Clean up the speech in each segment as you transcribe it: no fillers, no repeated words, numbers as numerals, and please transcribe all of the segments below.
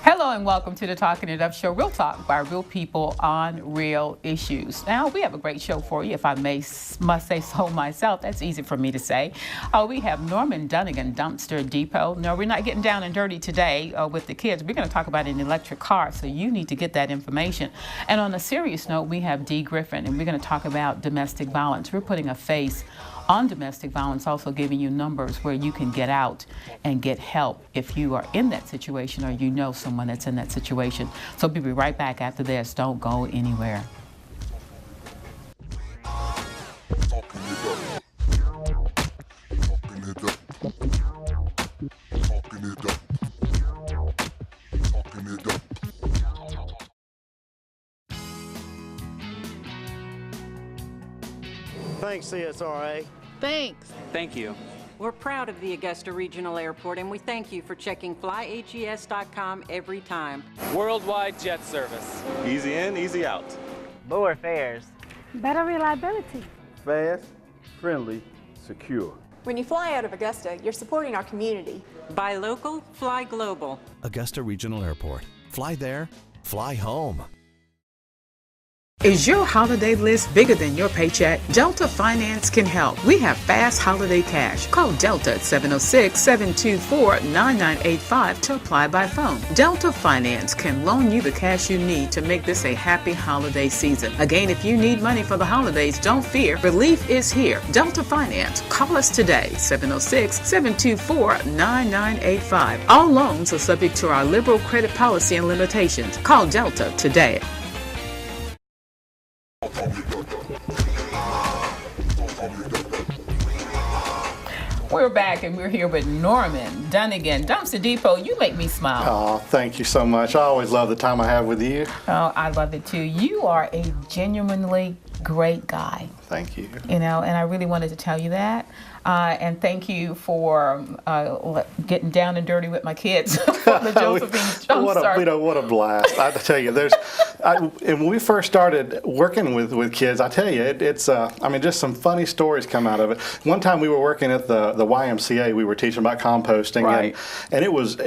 Hello and welcome to the Talking It Up Show, real talk by real people on real issues. Now, we have a great show for you, if I must say so myself. That's easy for me to say. We have Norman Dunnigan, Dumpster Depot. No, we're not getting down and dirty today with the kids. We're going to talk about an electric car, so you need to get that information. And on a serious note, we have Dee Griffin, and we're going to talk about domestic violence. We're putting a face on domestic violence, also giving you numbers where you can get out and get help if you are in that situation or you know someone that's in that situation. So we'll be right back after this. Don't go anywhere. Thanks, CSRA. Thanks. Thank you. We're proud of the Augusta Regional Airport, and we thank you for checking flyhes.com every time. Worldwide jet service. Easy in, easy out. Lower fares. Better reliability. Fast, friendly, secure. When you fly out of Augusta, you're supporting our community. Buy local, fly global. Augusta Regional Airport. Fly there, fly home. Is your holiday list bigger than your paycheck? Delta Finance can help. We have fast holiday cash. Call Delta at 706-724-9985 to apply by phone. Delta Finance can loan you the cash you need to make this a happy holiday season. Again, if you need money for the holidays, don't fear. Relief is here. Delta Finance. Call us today, 706-724-9985. All loans are subject to our liberal credit policy and limitations. Call Delta today. We're back and we're here with Norman Dunnigan, Dumpster Depot. You make me smile. Oh, thank you so much. I always love the time I have with you. Oh, I love it too. You are a genuinely great guy. Thank you. You know, and I really wanted to tell you that. And thank you for getting down and dirty with my kids. The Josephine. What a blast! I tell you, and when we first started working with kids, I tell you, it's just some funny stories come out of it. One time we were working at the YMCA, we were teaching about composting, right. and it was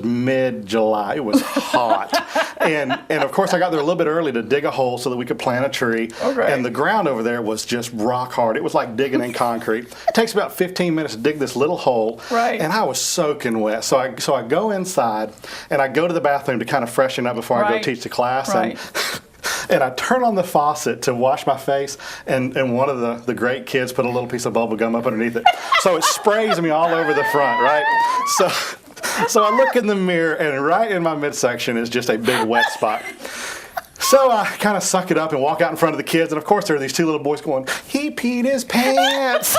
mid-July. It was hot, and of course I got there a little bit early to dig a hole so that we could plant a tree. Okay. And the ground over there was just rock hard. It was like digging in concrete. It takes about 15 minutes to dig this little hole, right. And I was soaking wet. So I go inside and I go to the bathroom to kind of freshen up before I go teach the class. Right. And I turn on the faucet to wash my face, and one of the great kids put a little piece of bubble gum up underneath it. So it sprays me all over the front, right? So I look in the mirror, and right in my midsection is just a big wet spot. So I kind of suck it up and walk out in front of the kids, and of course there are these two little boys going, "He peed his pants."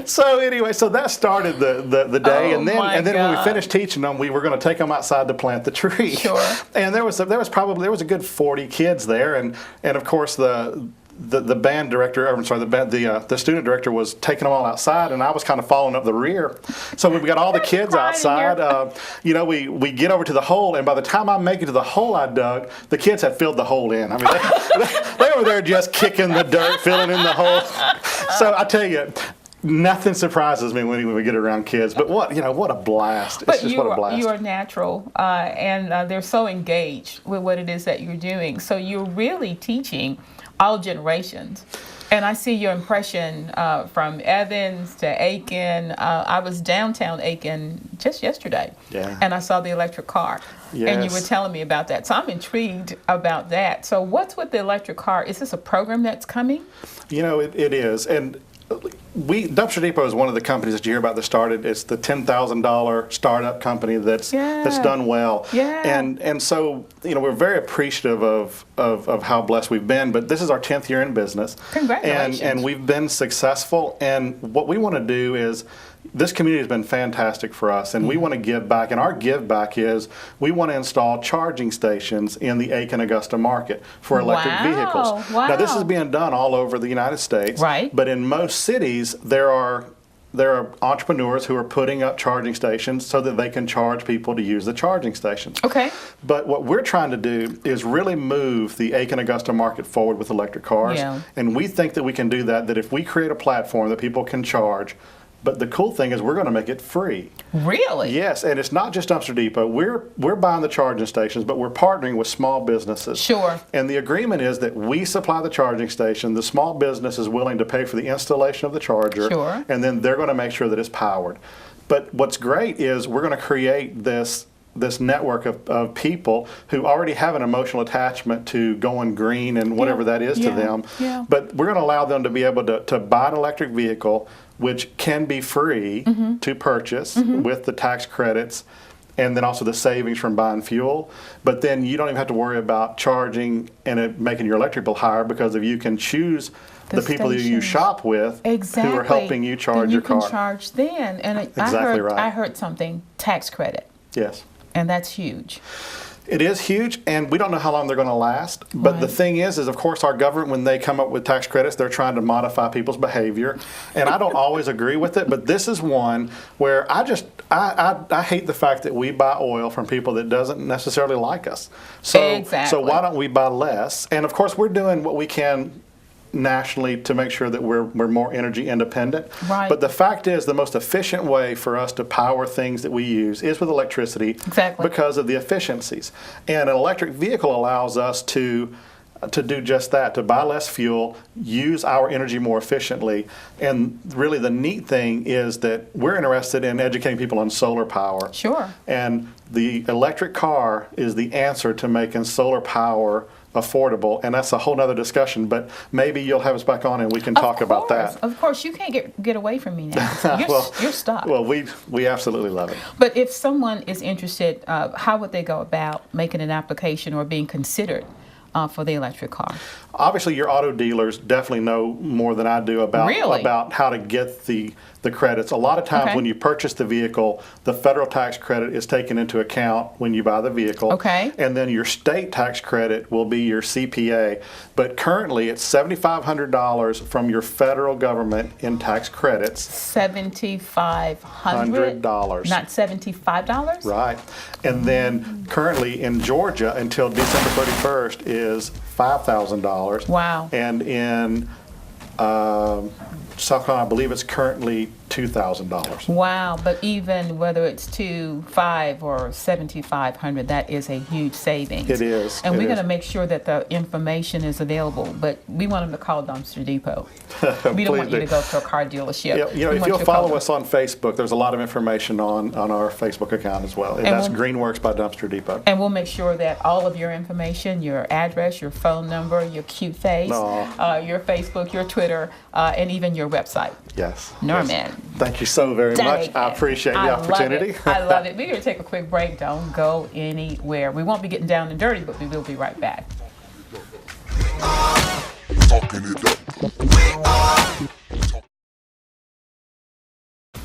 so anyway, so that started the day, and then when we finished teaching them, we were going to take them outside to plant the tree. Sure. And there was a good 40 kids there, and of course the band director, the student director was taking them all outside, and I was kind of following up the rear. So we got all the kids outside. We get over to the hole, and by the time I make it to the hole I dug, the kids had filled the hole in. I mean, they were there just kicking the dirt, filling in the hole. So I tell you, nothing surprises me when we get around kids. But what a blast! It's just what a blast. You are natural, and they're so engaged with what it is that you're doing. So you're really teaching all generations. And I see your impression from Evans to Aiken. I was downtown Aiken just yesterday, and I saw the electric car. Yes. And you were telling me about that. So I'm intrigued about that. So what's with the electric car? Is this a program that's coming? It is. And Dumpster Depot is one of the companies that you hear about that started. It's the $10,000 startup company that's done well. Yeah. And so we're very appreciative of how blessed we've been. But this is our 10th year in business. Congratulations. And we've been successful. And what we want to do is, this community has been fantastic for us, and we want to give back. And our give back is we want to install charging stations in the Aiken-Augusta market for electric vehicles. Wow. Now, this is being done all over the United States. Right. But in most cities, there are there are entrepreneurs who are putting up charging stations so that they can charge people to use the charging stations. Okay. But what we're trying to do is really move the Aiken-Augusta market forward with electric cars. Yeah. And we think that we can do that if we create a platform that people can charge. But the cool thing is we're going to make it free. Really? Yes, and it's not just Dumpster Depot. We're buying the charging stations, but we're partnering with small businesses. Sure. And the agreement is that we supply the charging station, the small business is willing to pay for the installation of the charger, Sure. and then they're going to make sure that it's powered. But what's great is we're going to create this network of people who already have an emotional attachment to going green and whatever that is to them. Yeah. But we're going to allow them to be able to buy an electric vehicle, which can be free to purchase with the tax credits and then also the savings from buying fuel. But then you don't even have to worry about charging and it making your electric bill higher, because if you can choose the people that you stations. shop with Exactly. who are helping you charge then your car. You can charge then. And Exactly right. I heard something, tax credit, Yes. and that's huge. It is huge, and we don't know how long they're going to last. But the Right. thing is of course, our government, when they come up with tax credits, they're trying to modify people's behavior. And I don't always agree with it, but this is one where I hate the fact that we buy oil from people that doesn't necessarily like us. So Exactly. why don't we buy less? And of course, we're doing what we can nationally to make sure that we're more energy independent. Right. But the fact is, the most efficient way for us to power things that we use is with electricity. Exactly. Because of the efficiencies. And an electric vehicle allows us to do just that, to buy less fuel, use our energy more efficiently. And really the neat thing is that we're interested in educating people on solar power. Sure. And the electric car is the answer to making solar power affordable, and that's a whole nother discussion, but maybe you'll have us back on and we can talk about that. Of course, you can't get away from me now. You're stuck. Well, we absolutely love it. But if someone is interested, how would they go about making an application or being considered for the electric car? Obviously, your auto dealers definitely know more than I do about Really? about how to get the credits. A lot of times Okay. when you purchase the vehicle, the federal tax credit is taken into account when you buy the vehicle. Okay. And then your state tax credit will be your CPA. But currently, it's $7,500 from your federal government in tax credits. $7,500. $100. Not $75. Right. And then currently in Georgia until December 31st is $5,000. Wow. And in South Carolina, I believe it's currently $2,000. Wow, but even whether it's $2,500 or $7,500, that is a huge savings. It is. And It we're is. going to make sure that the information is available, but we want them to call Dumpster Depot. We don't want Please you do. to go to a car dealership. Yeah, We if want you'll you to call follow them. us on Facebook, there's a lot of information on our Facebook account as well. And that's we'll- Greenworks by Dumpster Depot. And we'll make sure that all of your information, your address, your phone number, your cute face, your Facebook, your Twitter, and even your website. Yes. Norman. Yes. Thank you so very much. I appreciate the opportunity. I love it. We're going to take a quick break. Don't go anywhere. We won't be getting down and dirty, but we will be right back.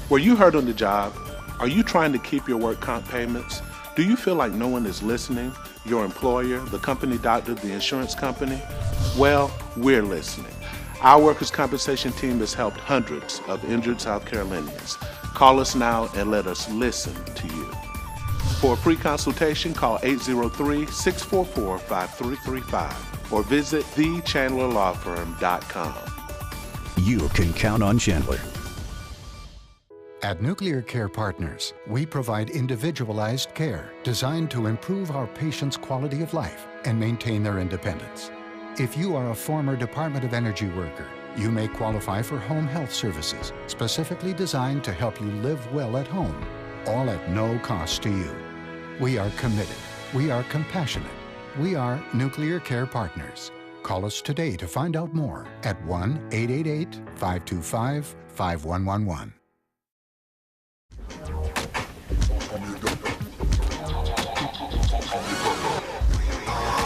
Were you hurt on the job? Are you trying to keep your work comp payments? Do you feel like no one is listening? Your employer, the company doctor, the insurance company? Well, we're listening. Our workers' compensation team has helped hundreds of injured South Carolinians. Call us now and let us listen to you. For a free consultation, call 803-644-5335 or visit thechandlerlawfirm.com. You can count on Chandler. At Nuclear Care Partners, we provide individualized care designed to improve our patients' quality of life and maintain their independence. If you are a former Department of Energy worker, you may qualify for home health services specifically designed to help you live well at home, all at no cost to you. We are committed. We are compassionate. We are Nuclear Care Partners. Call us today to find out more at 1-888-525-5111.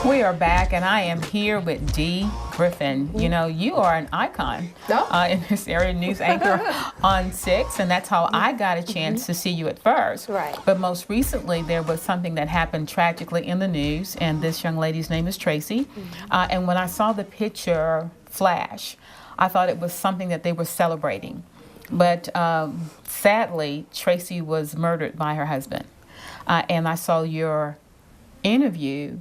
We are back, and I am here with Dee Griffin. You know, you are an icon in this area, news anchor on 6, and that's how I got a chance to see you at first. Right. But most recently, there was something that happened tragically in the news, and this young lady's name is Tracy. And when I saw the picture flash, I thought it was something that they were celebrating. But sadly, Tracy was murdered by her husband. And I saw your interview,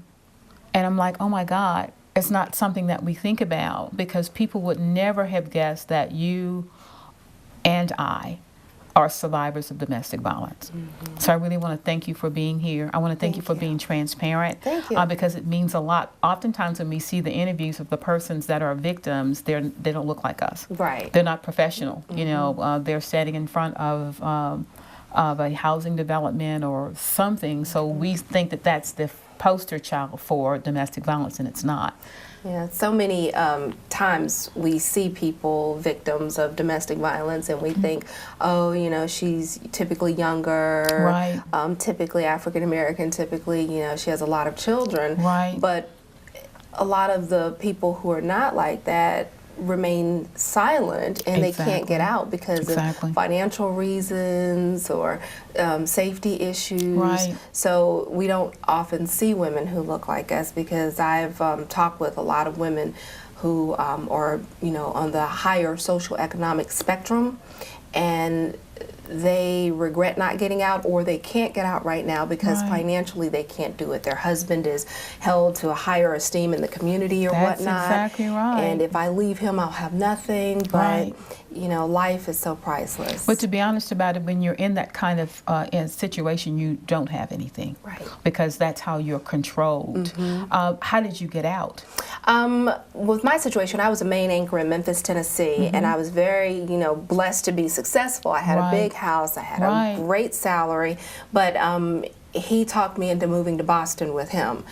and I'm like, oh my God, it's not something that we think about, because people would never have guessed that you and I are survivors of domestic violence. So I really want to thank you for being here. I want to thank you for being transparent. Thank you. Because it means a lot. Oftentimes when we see the interviews of the persons that are victims, they don't look like us. Right. They're not professional. You know, they're standing in front of a housing development or something. So we think that that's the poster child for domestic violence, and it's not. Yeah, so many times we see people, victims of domestic violence, and we think, oh, you know, she's typically younger, Right. Typically African American, typically, you know, she has a lot of children. Right. But a lot of the people who are not like that remain silent, and they can't get out because of financial reasons or safety issues. Right. So we don't often see women who look like us, because I've talked with a lot of women who are, you know, on the higher social economic spectrum, and they regret not getting out, or they can't get out right now because financially they can't do it. Their husband is held to a higher esteem in the community or That's whatnot. exactly right. And if I leave him, I'll have nothing. But you know, life is so priceless. But to be honest about it, when you're in that kind of situation, you don't have anything. Right. Because that's how you're controlled. How did you get out? With my situation, I was a main anchor in Memphis, Tennessee, and I was very, you know, blessed to be successful. I had a big house, I had a great salary, but he talked me into moving to Boston with him.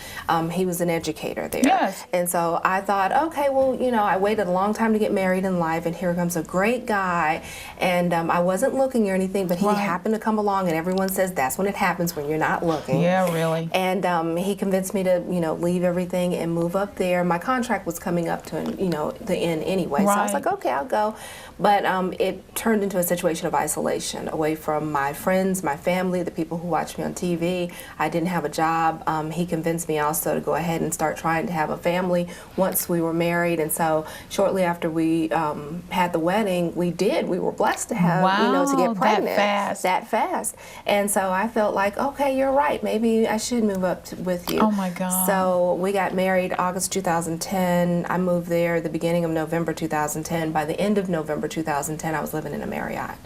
He was an educator there. Yes. And so I thought, okay, well, you know, I waited a long time to get married in life, and here comes a great guy. And I wasn't looking or anything, but he happened to come along, and everyone says that's when it happens, when you're not looking. Yeah, really. And he convinced me to, you know, leave everything and move up there. My contract was coming up to, you know, the end anyway. So I was like, okay, I'll go. But it turned into a situation of isolation, away from my friends, my family, the people who watch me on TV. I didn't have a job. He convinced me also to go ahead and start trying to have a family once we were married. And so shortly after we had the wedding, we were blessed to have, you know, to get pregnant. That fast. And so I felt like, okay, you're right. Maybe I should move up with you. Oh my God. So we got married August 2010. I moved there the beginning of November 2010. By the end of November 2010, I was living in a Marriott,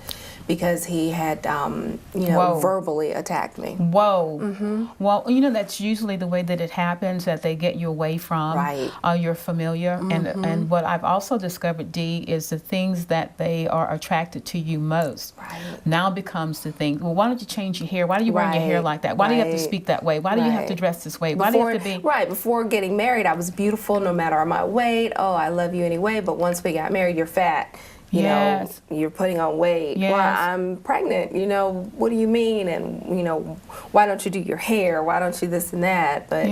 because he had, you know, verbally attacked me. Whoa. Well, you know, that's usually the way that it happens, that they get you away from your familiar. And what I've also discovered, Dee, is the things that they are attracted to you most now becomes the thing. Well, why don't you change your hair? Why do you wear your hair like that? Why do you have to speak that way? Why do you have to dress this way? Why do you have to be... Before getting married, I was beautiful no matter my weight. Oh, I love you anyway. But once we got married, you're fat. You know, you're putting on weight. Well, I'm pregnant. You know, what do you mean? And, you know, why don't you do your hair? Why don't you this and that? But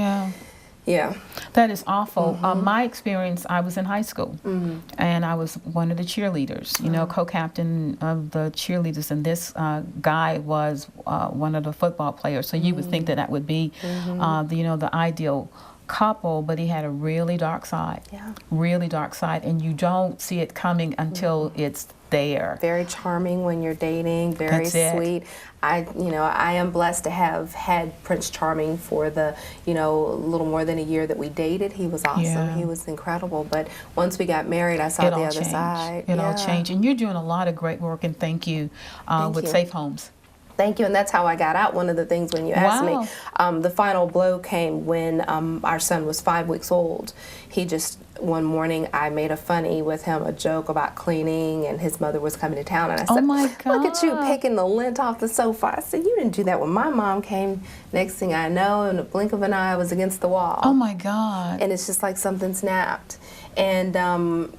yeah. That is awful. My experience, I was in high school, and I was one of the cheerleaders, you know, co-captain of the cheerleaders, and this guy was one of the football players. So you would think that that would be, you know, the ideal couple, but he had a really dark side. Really dark side, and you don't see it coming until it's there. Very charming when you're dating, very sweet. You know, I am blessed to have had Prince Charming for the, you know, a little more than a year that we dated. He was awesome. He was incredible. But once we got married, I saw the other side. It all changed. And you're doing a lot of great work, and thank you with Safe Homes. Thank you, and that's how I got out. One of the things when you asked me, the final blow came when our son was 5 weeks old. He just, one morning, I made a funny with him, a joke about cleaning, and his mother was coming to town, and I said, look at you picking the lint off the sofa. I said, you didn't do that when my mom came. Next thing I know, in the blink of an eye, I was against the wall. Oh my God. And it's just like something snapped. And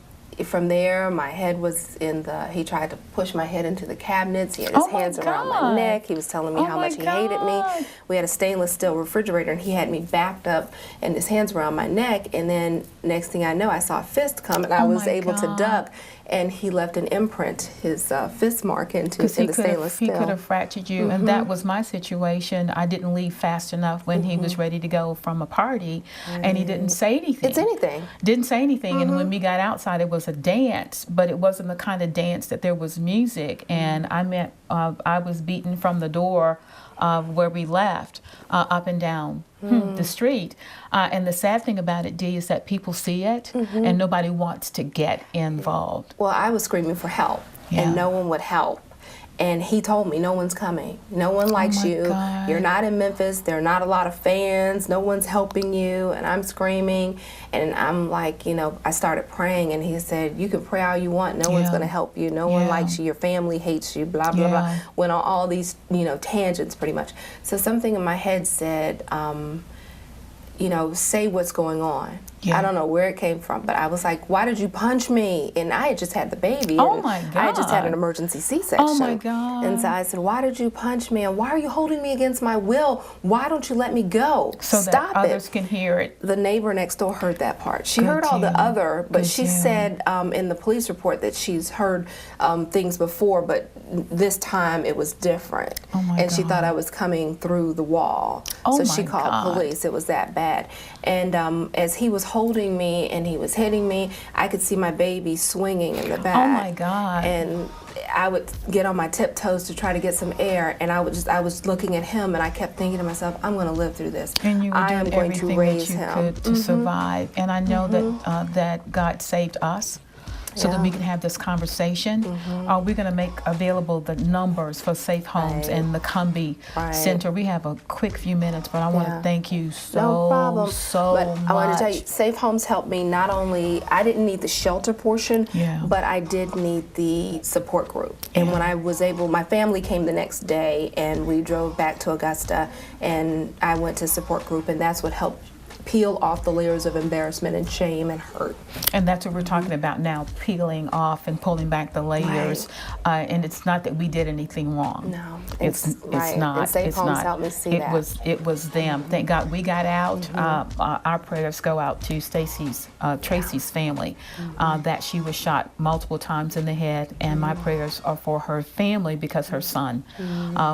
from there, my head was in the, he tried to push my head into the cabinets. He had his hands around my neck. He was telling me how much he hated me. We had a stainless steel refrigerator, and he had me backed up and his hands around my neck. And then next thing I know, I saw a fist come, and I was able to duck. and he left an imprint, his fist mark into the stainless steel. He could have fractured you, and that was my situation. I didn't leave fast enough when he was ready to go from a party, and he didn't say anything. It's anything. Didn't say anything, and when we got outside, it was a dance, but it wasn't the kind of dance that there was music, and I was beaten from the door where we left up and down the street. And the sad thing about it, Dee, is that people see it and nobody wants to get involved. Well, I was screaming for help and no one would help. And he told me, no one's coming. No one likes you. God. You're not in Memphis. There are not a lot of fans. No one's helping you. And I'm screaming. And I'm like, I started praying. And he said, you can pray all you want. No one's going to help you. No one likes you. Your family hates you. Blah, blah, blah. Went on all these, tangents pretty much. So something in my head said, say what's going on. I don't know where it came from, but I was like, why did you punch me? And I had just had the baby. Oh, my God. I had just had an emergency C-section. Oh, my God. And so I said, why did you punch me? And why are you holding me against my will? Why don't you let me go? So Stop that others can hear it. The neighbor next door heard that part. She heard all the other, but she said in the police report that she's heard things before, but this time it was different. Oh, my and God. she thought I was coming through the wall. Oh, so my she called God. police. It was that bad. And as he was holding me and he was hitting me, I could see my baby swinging in the back. Oh, my God. And I would get on my tiptoes to try to get some air, and I was looking at him, and I kept thinking to myself, I'm going to live through this. And you were I am doing going everything to raise that you him could to survive. And I know that that God saved us so that we can have this conversation. We're going to make available the numbers for Safe Homes and the Cumbie Center. We have a quick few minutes, but I want to thank you so but much. I want to tell you, Safe Homes helped me not only, I didn't need the shelter portion, but I did need the support group. And when I was able, my family came the next day, and we drove back to Augusta, and I went to support group, and that's what helped peel off the layers of embarrassment and shame and hurt. And that's what we're talking about now, peeling off and pulling back the layers. And it's not that we did anything wrong. No, it's not. And Safe it's Homes not. helped me see that. It was them. Thank God we got out. Our prayers go out to Tracy's family, that she was shot multiple times in the head, and my prayers are for her family because her son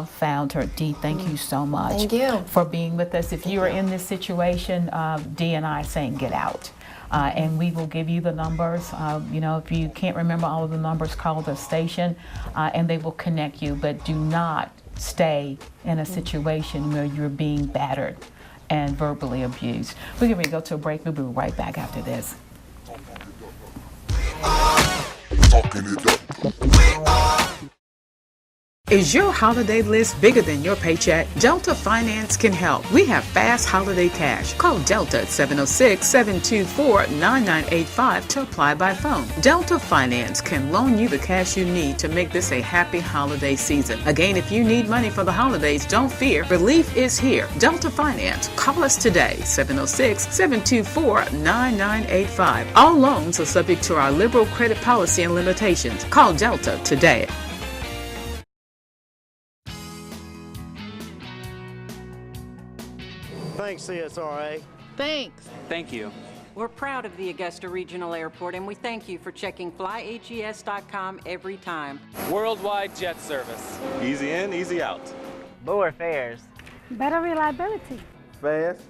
found her. Dee, thank you so much. Thank you for being with us. If you are in this situation, Dee and I saying get out. And we will give you the numbers. If you can't remember all of the numbers, call the station and they will connect you. But do not stay in a situation where you're being battered and verbally abused. We're going to go to a break. We'll be right back after this. Is your holiday list bigger than your paycheck? Delta Finance can help. We have fast holiday cash. Call Delta at 706-724-9985 to apply by phone. Delta Finance can loan you the cash you need to make this a happy holiday season. Again, if you need money for the holidays, don't fear. Relief is here. Delta Finance. Call us today, 706-724-9985. All loans are subject to our liberal credit policy and limitations. Call Delta today. Thanks, CSRA. Thanks. Thank you. We're proud of the Augusta Regional Airport, and we thank you for checking flyhes.com every time. Worldwide jet service. Easy in, easy out. Lower fares. Better reliability. Fast,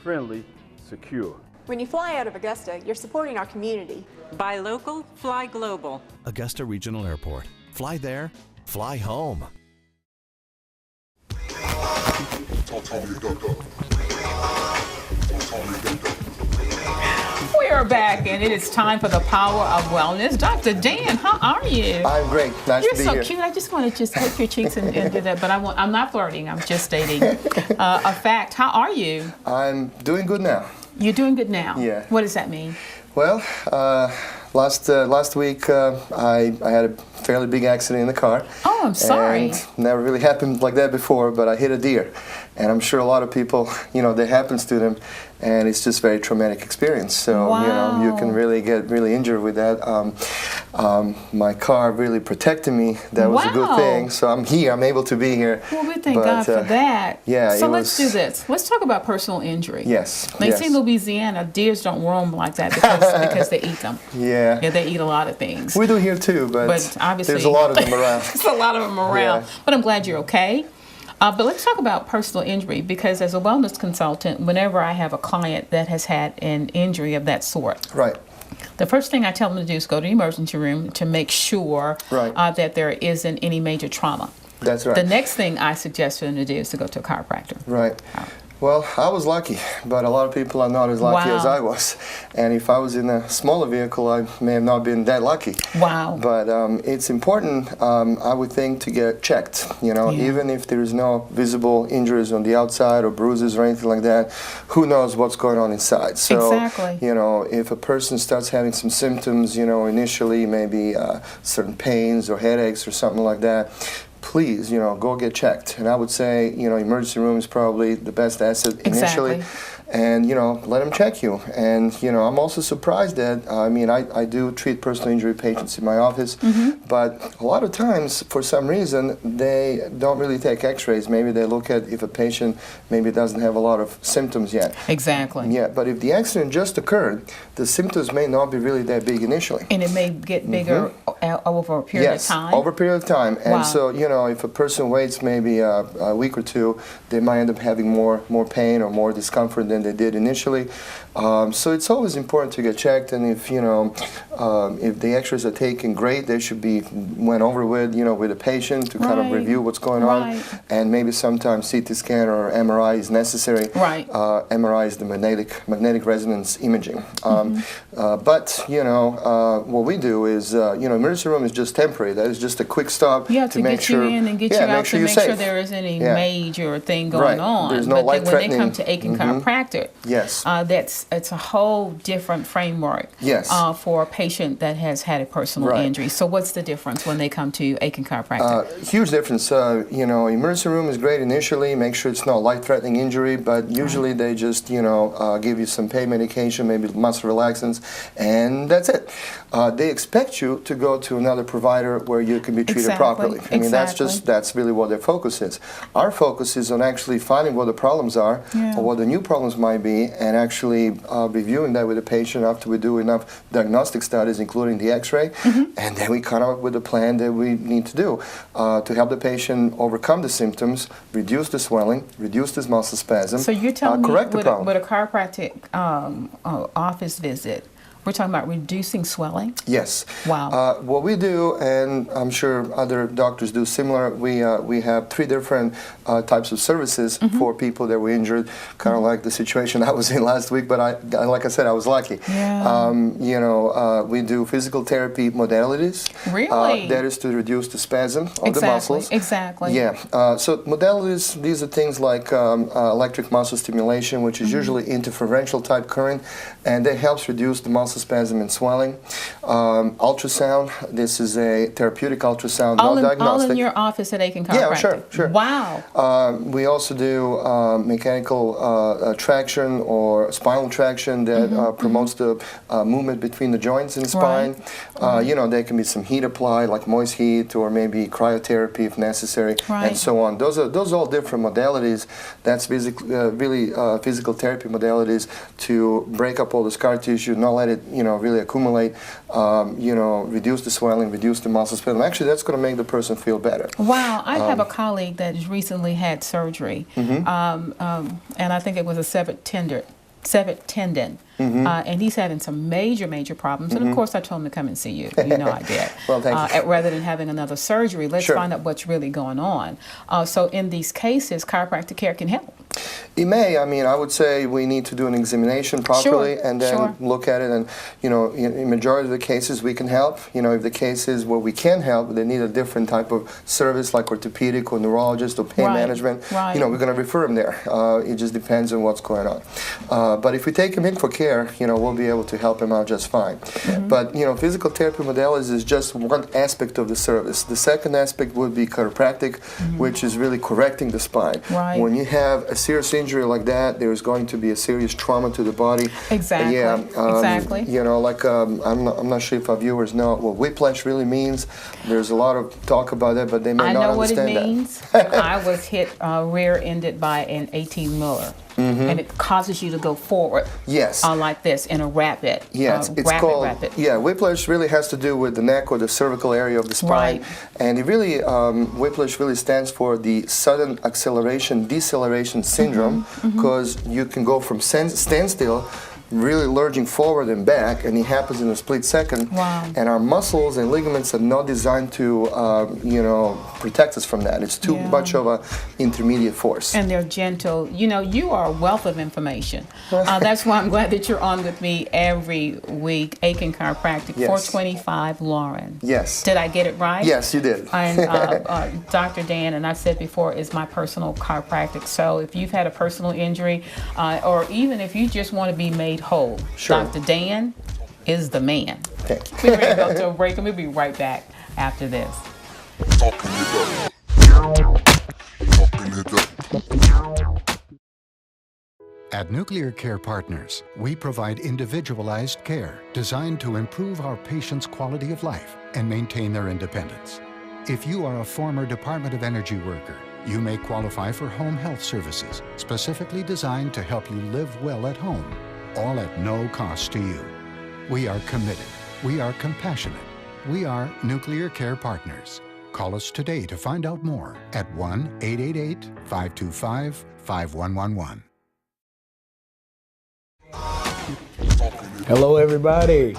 friendly, secure. When you fly out of Augusta, you're supporting our community. Buy local, fly global. Augusta Regional Airport. Fly there, fly home. We are back, and it is time for the Power of Wellness. Dr. Dan, how are you? I'm great. Nice You're to be so here. cute. I just want to just take your cheeks and do that, but I'm not flirting. I'm just stating a fact. How are you? I'm doing good now. You're doing good now? Yeah. What does that mean? Well, last week I had a fairly big accident in the car. Oh, I'm sorry. And never really happened like that before, but I hit a deer. And I'm sure a lot of people, that happens to them, and it's just a very traumatic experience. So, wow. You can really get really injured with that. My car really protected me. That was a good thing. So I'm here. I'm able to be here. Well, we thank God for that. Yeah. So let's do this. Let's talk about personal injury. Yes. They say in Louisiana, deers don't roam like that because they eat them. Yeah. Yeah, they eat a lot of things. We do here too, but obviously there's a lot of them around. There's a lot of them around. Yeah. But I'm glad you're okay. But let's talk about personal injury, because as a wellness consultant, whenever I have a client that has had an injury of that sort, right, the first thing I tell them to do is go to the emergency room to make sure that there isn't any major trauma. That's right. The next thing I suggest for them to do is to go to a chiropractor. Right. Well, I was lucky, but a lot of people are not as lucky as I was. And if I was in a smaller vehicle, I may have not been that lucky. Wow. But it's important, I would think, to get checked. You know, even if there is no visible injuries on the outside or bruises or anything like that, who knows what's going on inside? So, you know, if a person starts having some symptoms, you know, initially maybe certain pains or headaches or something like that, please, you know, go get checked. And I would say, you know, emergency room is probably the best asset initially. And, you know, let them check you. And, you know, I'm also surprised that, I mean, I do treat personal injury patients in my office, but a lot of times, for some reason, they don't really take x-rays. Maybe they look at if a patient maybe doesn't have a lot of symptoms yet. Exactly. Yeah, but if the accident just occurred, the symptoms may not be really that big initially. And it may get bigger over a period of time? Yes, over a period of time. And so, you know, if a person waits maybe a week or two, they might end up having more pain or more discomfort than they did initially. So it's always important to get checked, and if, you know, if the x-rays are taken, great, they should be went over with, you know, with a patient to kind of review what's going on, and maybe sometimes CT scan or MRI is necessary. MRI is the magnetic resonance imaging. But, you know, what we do is, you know, emergency room is just temporary. That is just a quick stop to make sure you in and get you out to make sure there isn't any major thing going on. There's no but then when they come life-threatening. to Aiken Chiropractic, it's a whole different framework for a patient that has had a personal injury. So what's the difference when they come to Aiken Chiropractic? Huge difference. You know, emergency room is great initially, make sure it's not life-threatening injury, but usually they just, you know, give you some pain medication, maybe muscle relaxants, and that's it. They expect you to go to another provider where you can be treated properly. I mean, that's really what their focus is. Our focus is on actually finding what the problems are, or what the new problems might be, and actually reviewing that with the patient after we do enough diagnostic studies, including the x-ray, and then we come up with a plan that we need to do to help the patient overcome the symptoms, reduce the swelling, reduce this muscle spasm, so you're telling me correct the problem. With a chiropractic office visit, we're talking about reducing swelling? Yes. Wow. What we do, and I'm sure other doctors do similar, we have 3 different types of services for people that were injured, kind of like the situation I was in last week, but like I said, I was lucky. You know, we do physical therapy modalities. Really? That is to reduce the spasm of the muscles. Exactly. Yeah. So modalities, these are things like electric muscle stimulation, which is usually interferential type current, and that helps reduce the muscle spasm and swelling. Ultrasound, this is a therapeutic ultrasound, not diagnostic. All in your office at Aiken Chiropractic? Yeah, sure. Wow. We also do mechanical traction or spinal traction that promotes the movement between the joints in the spine. You know, there can be some heat applied, like moist heat, or maybe cryotherapy if necessary, and so on. Those are all different modalities. That's basically really physical therapy modalities to break up all the scar tissue, not let it, you know, really accumulate, you know, reduce the swelling, reduce the muscle spasm. Actually, that's going to make the person feel better. Wow. I have a colleague that has recently had surgery, and I think it was a severed tendon. And he's having some major problems. And of course, I told him to come and see you. You know I did. Well, thank you. Rather than having another surgery, let's find out what's really going on. So in these cases, chiropractic care can help. It may. I mean, I would say we need to do an examination properly and then look at it. And, you know, in majority of the cases, we can help. You know, if the cases where we can help, they need a different type of service like orthopedic or neurologist or pain management, you know, we're going to refer them there. It just depends on what's going on. But if we take them in for care, you know, we'll be able to help them out just fine. But, you know, physical therapy modalities is just one aspect of the service. The second aspect would be chiropractic, which is really correcting the spine. When you have a serious injury like that, there is going to be a serious trauma to the body. Exactly. Yeah, exactly. You know, like I'm not sure if our viewers know what whiplash really means. There's a lot of talk about that, but they may not understand that. I know what it means. I was hit rear-ended by an 18-miller. And it causes you to go forward. Yes. Like this in a rapid. Yes, it's called. Rapid. Yeah, whiplash really has to do with the neck or the cervical area of the spine. Right. And it really, whiplash really stands for the sudden acceleration deceleration syndrome, because you can go from standstill, really lurching forward and back, and it happens in a split second. Wow. And our muscles and ligaments are not designed to, you know, protect us from that. It's too much of a intermediate force. And they're gentle. You know, you are a wealth of information. That's why I'm glad that you're on with me every week. Aiken Chiropractic, 425 Lauren. Yes. Did I get it right? Yes, you did. And Dr. Dan, and I've said before, is my personal chiropractic. So if you've had a personal injury, or even if you just want to be made whole, Dr. Dan is the man. Thank you. We're ready to go to a break, and we'll be right back after this. At Nuclear Care Partners, we provide individualized care designed to improve our patients' quality of life and maintain their independence. If you are a former Department of Energy worker, you may qualify for home health services specifically designed to help you live well at home, all at no cost to you. We are committed. We are compassionate. We are Nuclear Care Partners. Call us today to find out more at 1-888-525-5111. Hello, everybody.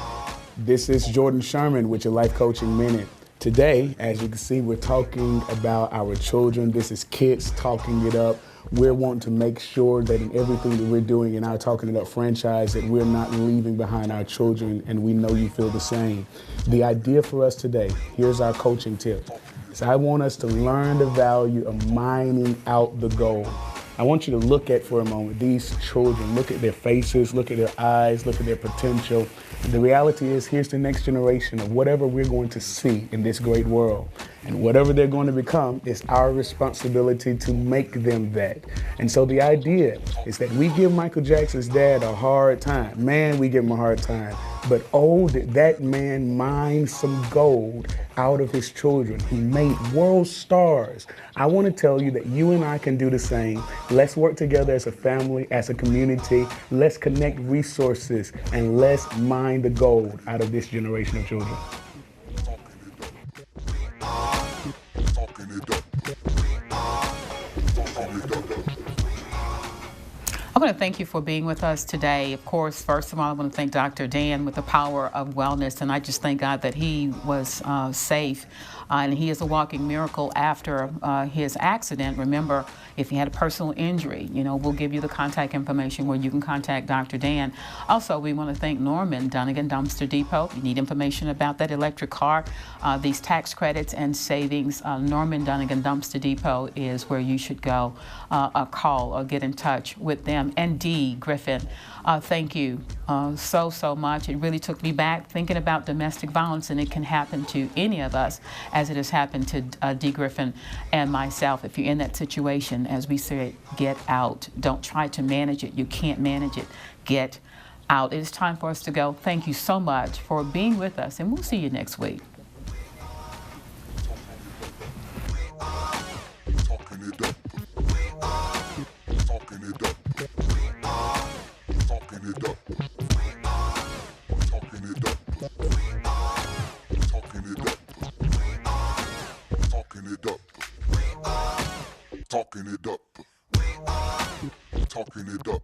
This is Jordan Sherman with your Life Coaching Minute. Today, as you can see, we're talking about our children. This is Kids Talking It Up. We're wanting to make sure that in everything that we're doing in our Talking It Up franchise, that we're not leaving behind our children, and we know you feel the same. The idea for us today, here's our coaching tip. So I want us to learn the value of mining out the gold. I want you to look at, for a moment, these children. Look at their faces, look at their eyes, look at their potential. And the reality is, here's the next generation of whatever we're going to see in this great world. And whatever they're going to become, it's our responsibility to make them that. And so the idea is that we give Michael Jackson's dad a hard time. Man, we give him a hard time. But oh, did that man mine some gold out of his children. He made world stars. I want to tell you that you and I can do the same. Let's work together as a family, as a community. Let's connect resources, and let's mine the gold out of this generation of children. I want to thank you for being with us today. Of course, first of all, I want to thank Dr. Dan with the Power of Wellness, and I just thank God that he was safe, and he is a walking miracle after his accident. Remember, if he had a personal injury, you know, we'll give you the contact information where you can contact Dr. Dan. Also, we want to thank Norman Dunnigan Dumpster Depot. If you need information about that electric car, these tax credits and savings, Norman Dunnigan Dumpster Depot is where you should go, call or get in touch with them. And Dee Griffin, thank you so much. It really took me back thinking about domestic violence, and it can happen to any of us, as it has happened to Dee Griffin and myself. If you're in that situation, as we say, get out. Don't try to manage it. You can't manage it. Get out. It is time for us to go. Thank you so much for being with us, and we'll see you next week. Talking it up.